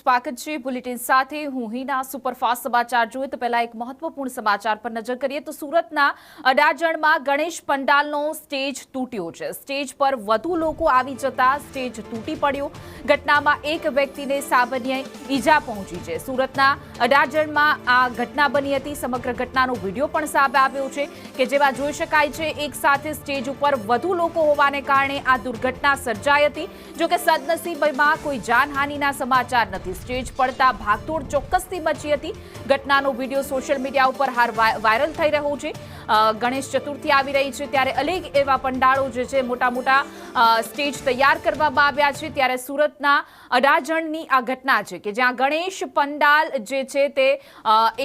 સ્વાગત છે બુલેટિન સાથે હું હિના સુપરફાસ્ટ સમાચાર જોઈએ તો પહેલા એક મહત્વપૂર્ણ સમાચાર પર નજર કરીએ તો સુરતના અડાજણમાં ગણેશ પંડાલનો સ્ટેજ તૂટ્યો છે। સ્ટેજ પર વધુ લોકો આવી જતા સ્ટેજ તૂટી પડ્યો। ઘટનામાં એક વ્યક્તિને સામાન્ય ઈજા પહોંચી છે। સુરતના અડાજણમાં આ ઘટના બની હતી। સમગ્ર ઘટનાનો વિડીયો પણ સામે આવ્યો છે કે જેમાં જોઈ શકાય છે એક સાથે સ્ટેજ ઉપર વધુ લોકો હોવાને કારણે આ દુર્ઘટના સર્જાઈ હતી। જો કે સદનસીબમાં કોઈ જાનહાનિના સમાચાર નથી। સ્ટેજ પડતા ભાગદોડ ચોક્કસથી મચી હતી। ઘટનાનો વિડીયો સોશિયલ મીડિયા ઉપર હાલ વાયરલ થઈ રહ્યો છે। ગણેશ ચતુર્થી આવી રહી છે ત્યારે અનેક એવા પંડાળો જે છે મોટા મોટા સ્ટેજ તૈયાર કરવામાં આવ્યા છે। ત્યારે સુરતના અડાજણની આ ઘટના છે કે જ્યાં ગણેશ પંડાલ જે છે તે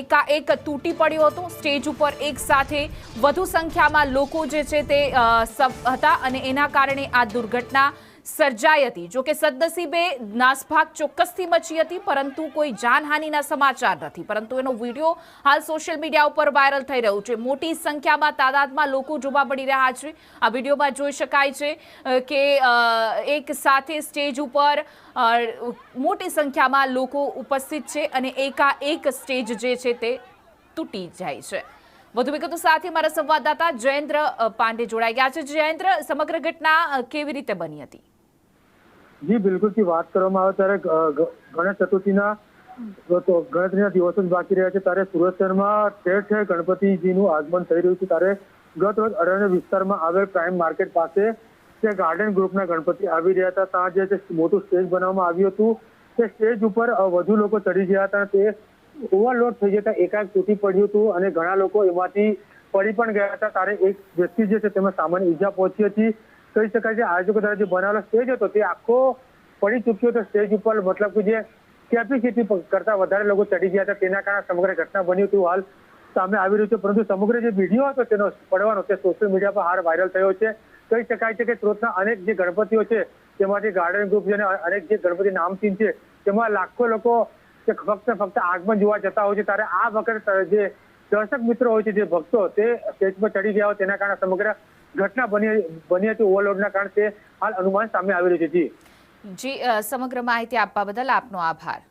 એકાએક તૂટી પડ્યો હતો। સ્ટેજ ઉપર એક સાથે વધુ સંખ્યામાં લોકો જે છે તે હતા અને એના કારણે આ દુર્ઘટના સર્જાઈ હતી। જો કે સદનસીબે નાસભાગ ચોક્કસથી મચી હતી પરંતુ કોઈ જાનહાનિના સમાચાર નથી। પરંતુ એનો વિડીયો હાલ સોશિયલ મીડિયા ઉપર વાયરલ થઈ રહ્યો છે। મોટી સંખ્યામાં તાદાદમાં લોકો જોવા મળી રહ્યા છે। આ વિડીયોમાં જોઈ શકાય છે કે એક સાથે સ્ટેજ ઉપર મોટી સંખ્યામાં લોકો ઉપસ્થિત છે અને એકાએક સ્ટેજ જે છે તે તૂટી જાય છે। વધુ વિગતો સાથે મારા સંવાદદાતા જયેન્દ્ર પાંડે જોડાઈ ગયા છે। જયેન્દ્ર, સમગ્ર ઘટના કેવી રીતે બની હતી? જી બિલકુલ થી વાત કરવામાં આવે ત્યારે ગણેશ ચતુર્થીના ગણતરીના દિવસો જ બાકી રહ્યા છે ત્યારે સુરત શહેરમાં ઠેર ઠેર ગણપતિજીનું આગમન થઈ રહ્યું છે। ત્યારે ગત રોજ અરણ્ય વિસ્તારમાં આવેલ પ્રાઇમ માર્કેટ પાસે જે ગાર્ડન ગ્રુપના ગણપતિ આવી રહ્યા હતા ત્યાં જે મોટું સ્ટેજ બનાવવામાં આવ્યું હતું તે સ્ટેજ ઉપર વધુ લોકો ચડી ગયા હતા। તે ઓવરલોડ થઈ જતા એકાએક તૂટી પડ્યું હતું અને ઘણા લોકો એમાંથી પડી પણ ગયા હતા। ત્યારે એક વ્યક્તિ જે છે તેમાં સામાન્ય ઈજા પહોંચી હતી। કહી શકાય છે આયોજકો દ્વારા જે બનાવેલો સ્ટેજ હતો તે આખો પડી ચૂક્યો હતો। સ્ટેજ ઉપર મતલબ કે જે કેપેસિટી કરતા વધારે લોકો ચડી ગયા હતા તેના કારણે સમગ્ર ઘટના બની હતી હાલ સામે આવી રહ્યું છે। પરંતુ સમગ્ર જે વિડીયો હતો તેનો પડવાનો તે સોશિયલ મીડિયા પર હાલ વાયરલ થયો છે। કહી શકાય છે કે સુરતના અનેક જે ગણપતિઓ છે તેમાંથી ગાર્ડન ગ્રુપ છે અને અનેક જે ગણપતિ નામચીન છે તેમાં લાખો લોકો ફક્ત આગમન જોવા જતા હોય છે। ત્યારે આ વખતે જે દર્શક મિત્રો હોય છે જે ભક્તો તે સ્ટેજ પર ચડી ગયા હોય તેના કારણે સમગ્ર ઘટના બની હતી ઓવરલોડના કારણે તે હાલ અનુમાન સામે આવી રહ્યું છે। જી સમગ્ર માહિતી આપવા બદલ આપનો આભાર।